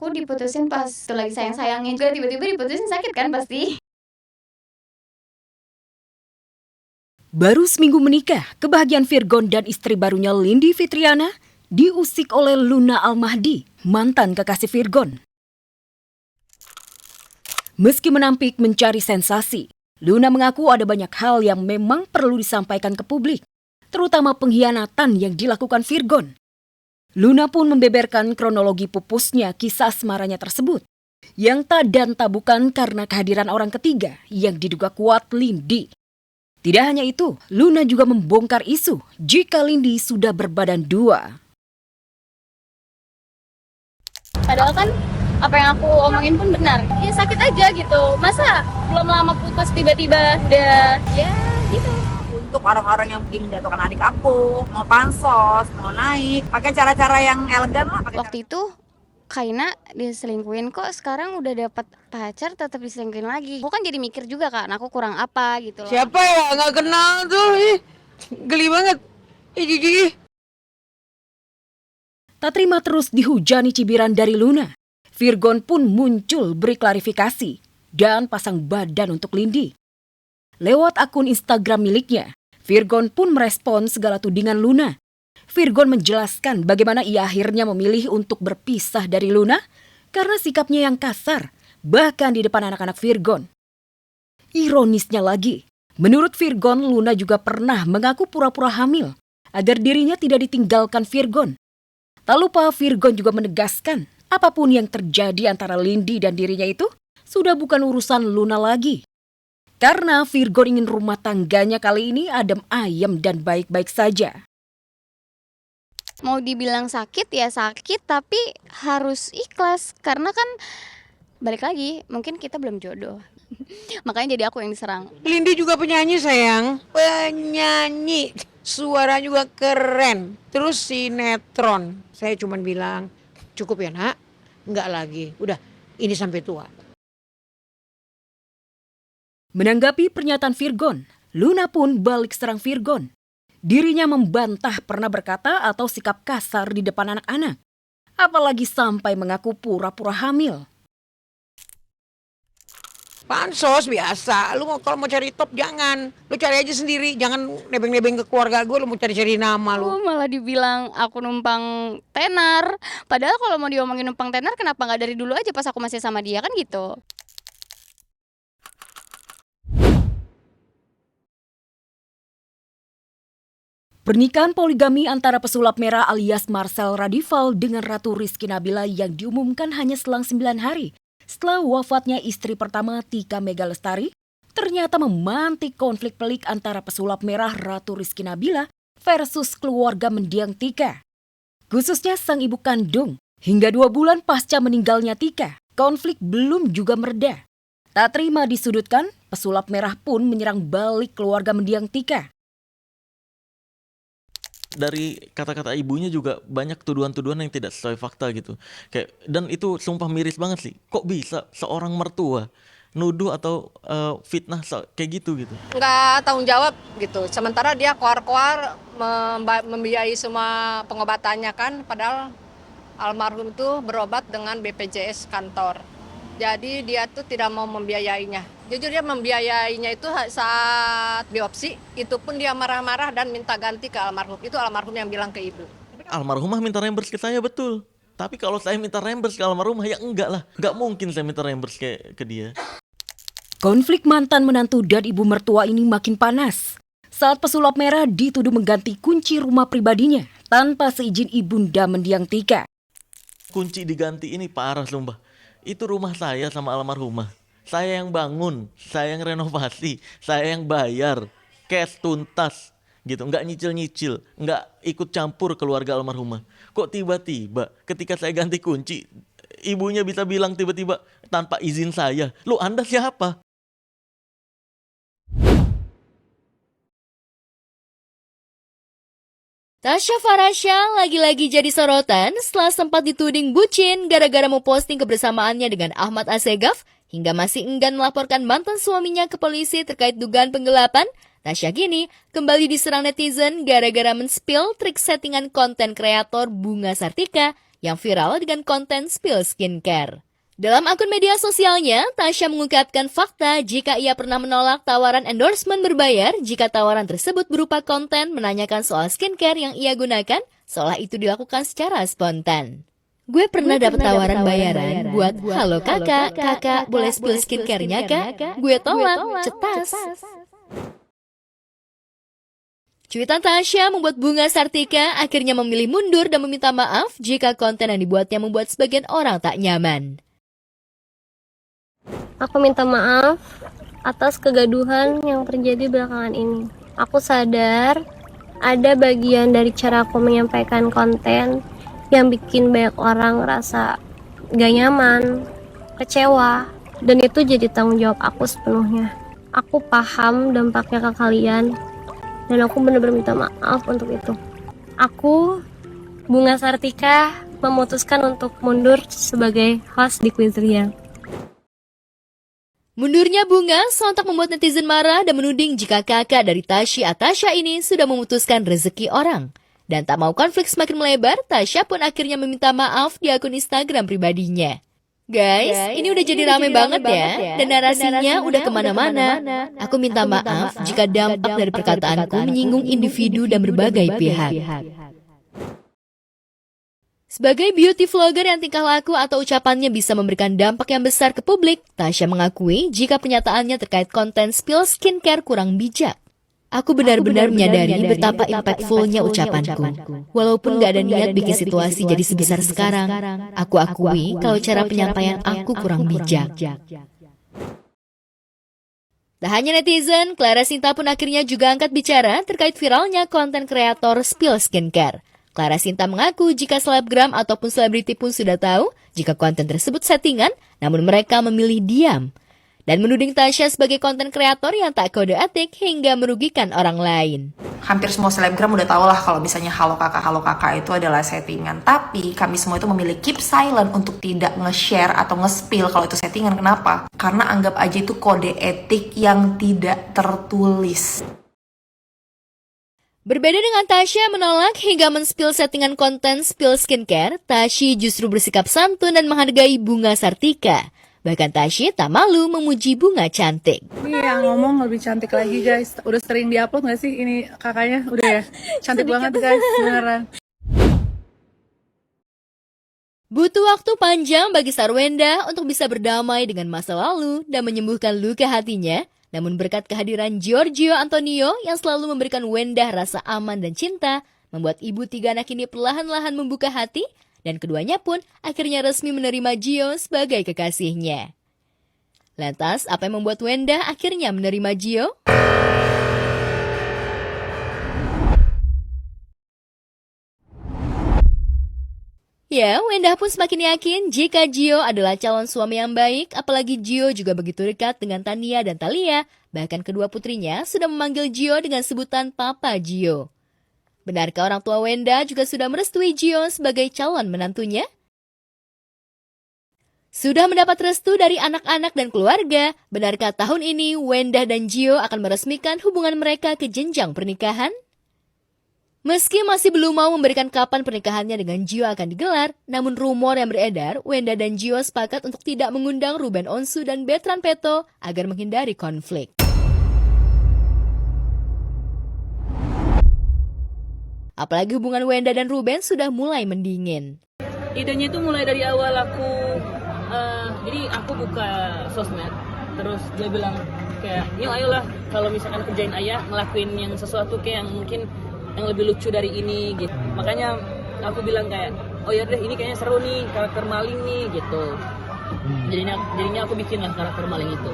aku diputusin pas lagi sayang-sayangnya juga, tiba-tiba diputusin sakit kan pasti. Baru seminggu menikah, kebahagiaan Virgon dan istri barunya Lindy Fitriana diusik oleh Luna Al-Mahdi, mantan kekasih Virgon. Meski menampik mencari sensasi, Luna mengaku ada banyak hal yang memang perlu disampaikan ke publik, terutama pengkhianatan yang dilakukan Virgon. Luna pun membeberkan kronologi pupusnya kisah asmaranya tersebut, yang tak dan tak bukan karena kehadiran orang ketiga yang diduga kuat Lindy. Tidak hanya itu, Luna juga membongkar isu jika Lindy sudah berbadan dua. Padahal kan apa yang aku omongin pun benar. Ya sakit aja gitu. Masa belum lama putus tiba-tiba udah ya gitu. Untuk orang-orang yang mungkin menjatuhkan adik aku, mau pansos, mau naik, pakai cara-cara yang elegan lah. Waktu itu Kaina diselingkuhin, kok sekarang udah dapat pacar tetap diselingkuhin lagi. Aku kan jadi mikir juga kan, aku kurang apa gitu loh. Siapa ya? Nggak kenal tuh. Geli banget. Jijik. Tak terima terus dihujani cibiran dari Luna, Virgon pun muncul beri klarifikasi dan pasang badan untuk Lindy. Lewat akun Instagram miliknya, Virgon pun merespon segala tudingan Luna. Virgon menjelaskan bagaimana ia akhirnya memilih untuk berpisah dari Luna karena sikapnya yang kasar, bahkan di depan anak-anak Virgon. Ironisnya lagi, menurut Virgon, Luna juga pernah mengaku pura-pura hamil agar dirinya tidak ditinggalkan Virgon. Tak lupa Virgon juga menegaskan apapun yang terjadi antara Lindy dan dirinya itu sudah bukan urusan Luna lagi. Karena Virgon ingin rumah tangganya kali ini adem ayem dan baik-baik saja. Mau dibilang sakit ya sakit, tapi harus ikhlas. Karena kan balik lagi, mungkin kita belum jodoh. Makanya jadi aku yang diserang. Lindy juga penyanyi sayang. Penyanyi. Suara juga keren. Terus sinetron. Saya cuma bilang, cukup ya nak? Enggak lagi. Udah, ini sampai tua. Menanggapi pernyataan Virgon, Luna pun balik serang Virgon. Dirinya membantah pernah berkata atau sikap kasar di depan anak-anak. Apalagi sampai mengaku pura-pura hamil. Pansos biasa. Kalau mau cari top jangan. Lu cari aja sendiri. Jangan nebeng-nebeng ke keluarga gue. Lu mau cari-cari nama lu. Malah dibilang aku numpang tenar. Padahal kalau mau diomongin numpang tenar, kenapa nggak dari dulu aja pas aku masih sama dia, kan gitu. Pernikahan poligami antara pesulap merah alias Marcel Radival dengan Ratu Rizky Nabila yang diumumkan hanya selang 9 hari setelah wafatnya istri pertama Tika Mega Lestari ternyata memantik konflik pelik antara pesulap merah Ratu Rizky Nabila versus keluarga mendiang Tika. Khususnya sang ibu kandung, hingga 2 bulan pasca meninggalnya Tika, konflik belum juga mereda. Tak terima disudutkan, pesulap merah pun menyerang balik keluarga mendiang Tika. Dari kata-kata ibunya juga banyak tuduhan-tuduhan yang tidak sesuai fakta gitu. Dan itu sumpah miris banget sih. Kok bisa seorang mertua nuduh atau fitnah kayak gitu. Nggak tanggung jawab gitu. Sementara dia keluar-keluar membiayai semua pengobatannya kan, padahal almarhum itu berobat dengan BPJS kantor. Jadi dia tuh tidak mau membiayainya. Jujur dia membiayainya itu saat biopsi, itu pun dia marah-marah dan minta ganti ke almarhum. Itu almarhum yang bilang ke ibu. Almarhumah minta reimburse ke saya, betul. Tapi kalau saya minta reimburse ke almarhumah, ya enggak lah. Enggak mungkin saya minta reimburse ke dia. Konflik mantan menantu dan ibu mertua ini makin panas saat pesulap merah dituduh mengganti kunci rumah pribadinya tanpa seizin ibunda mendiang Tika. Kunci diganti ini parah sumpah. Itu rumah saya sama almarhumah. Saya yang bangun, saya yang renovasi, saya yang bayar, cash tuntas gitu, nggak nyicil-nyicil, nggak ikut campur keluarga almarhumah. Kok tiba-tiba ketika saya ganti kunci, ibunya bisa bilang tiba-tiba tanpa izin saya, "Lu Anda siapa?" Tasya Farasya lagi-lagi jadi sorotan setelah sempat dituding bucin gara-gara memposting kebersamaannya dengan Ahmad Assegaf hingga masih enggan melaporkan mantan suaminya ke polisi terkait dugaan penggelapan. Tasya kini kembali diserang netizen gara-gara men-spill trik settingan konten kreator Bunga Sartika yang viral dengan konten spill skincare. Dalam akun media sosialnya, Tasya mengungkapkan fakta jika ia pernah menolak tawaran endorsement berbayar jika tawaran tersebut berupa konten menanyakan soal skincare yang ia gunakan, seolah itu dilakukan secara spontan. Gue pernah dapat tawaran bayaran buat, halo kakak boleh spill skincare-nya kak? Gue tolak, cetas. Cuitan Tasya membuat Bunga Sartika akhirnya memilih mundur dan meminta maaf jika konten yang dibuatnya membuat sebagian orang tak nyaman. Aku minta maaf atas kegaduhan yang terjadi belakangan ini. Aku sadar ada bagian dari cara aku menyampaikan konten yang bikin banyak orang ngerasa gak nyaman, kecewa, dan itu jadi tanggung jawab aku sepenuhnya. Aku paham dampaknya ke kalian, dan aku benar-benar minta maaf untuk itu. Aku, Bunga Sartika, memutuskan untuk mundur sebagai host di Quiz Riang. Mundurnya Bunga sontak membuat netizen marah dan menuding jika kakak dari Tasya ini sudah memutuskan rezeki orang. Dan tak mau konflik semakin melebar, Tasya pun akhirnya meminta maaf di akun Instagram pribadinya. Guys, ini udah jadi rame banget ya, dan narasinya udah kemana-mana. Aku minta maaf jika dampak dari perkataanku menyinggung individu dan berbagai pihak. Sebagai beauty vlogger yang tingkah laku atau ucapannya bisa memberikan dampak yang besar ke publik, Tasya mengakui jika pernyataannya terkait konten spill skincare kurang bijak. Aku benar-benar menyadari betapa impactful-nya ucapanku. Walaupun gak ada niat bikin situasi jadi sebesar sekarang, aku akui kalau cara penyampaian aku kurang bijak. Tak hanya netizen, Clara Sinta pun akhirnya juga angkat bicara terkait viralnya konten kreator spill skincare. Clara Sinta mengaku jika selebgram ataupun selebriti pun sudah tahu jika konten tersebut settingan, namun mereka memilih diam. Dan menuding Tasya sebagai konten kreator yang tak kode etik hingga merugikan orang lain. Hampir semua selebgram udah tau lah kalau misalnya halo kakak itu adalah settingan. Tapi kami semua itu memilih keep silent untuk tidak nge-share atau nge-spill kalau itu settingan. Kenapa? Karena anggap aja itu kode etik yang tidak tertulis. Berbeda dengan Tasya menolak hingga men-spill settingan konten spill skincare, Tasya justru bersikap santun dan menghargai Bunga Sartika. Bahkan Tasya tak malu memuji Bunga cantik. Iya, ngomong lebih cantik lagi guys. Udah sering diupload gak sih ini kakaknya? Udah ya? Cantik banget guys, beneran. Butuh waktu panjang bagi Sarwenda untuk bisa berdamai dengan masa lalu dan menyembuhkan luka hatinya. Namun berkat kehadiran Giorgio Antonio yang selalu memberikan Wenda rasa aman dan cinta, membuat ibu 3 anak ini perlahan-lahan membuka hati, dan keduanya pun akhirnya resmi menerima Gio sebagai kekasihnya. Lantas, apa yang membuat Wenda akhirnya menerima Gio? Ya, Wenda pun semakin yakin jika Gio adalah calon suami yang baik, apalagi Gio juga begitu dekat dengan Tania dan Thalia. Bahkan kedua putrinya sudah memanggil Gio dengan sebutan Papa Gio. Benarkah orang tua Wenda juga sudah merestui Gio sebagai calon menantunya? Sudah mendapat restu dari anak-anak dan keluarga, benarkah tahun ini Wenda dan Gio akan meresmikan hubungan mereka ke jenjang pernikahan? Meski masih belum mau memberikan kapan pernikahannya dengan Gio akan digelar, namun rumor yang beredar, Wenda dan Gio sepakat untuk tidak mengundang Ruben Onsu dan Bertrand Peto agar menghindari konflik. Apalagi hubungan Wenda dan Ruben sudah mulai mendingin. Idenya itu mulai dari awal jadi aku buka sosmed, terus dia bilang kayak, yuk ayolah kalau misalkan kerjain ayah, ngelakuin yang sesuatu kayak yang mungkin yang lebih lucu dari ini gitu. Makanya aku bilang kayak, oh ya deh ini kayaknya seru nih karakter maling nih gitu. Jadinya aku bikin lah karakter maling itu.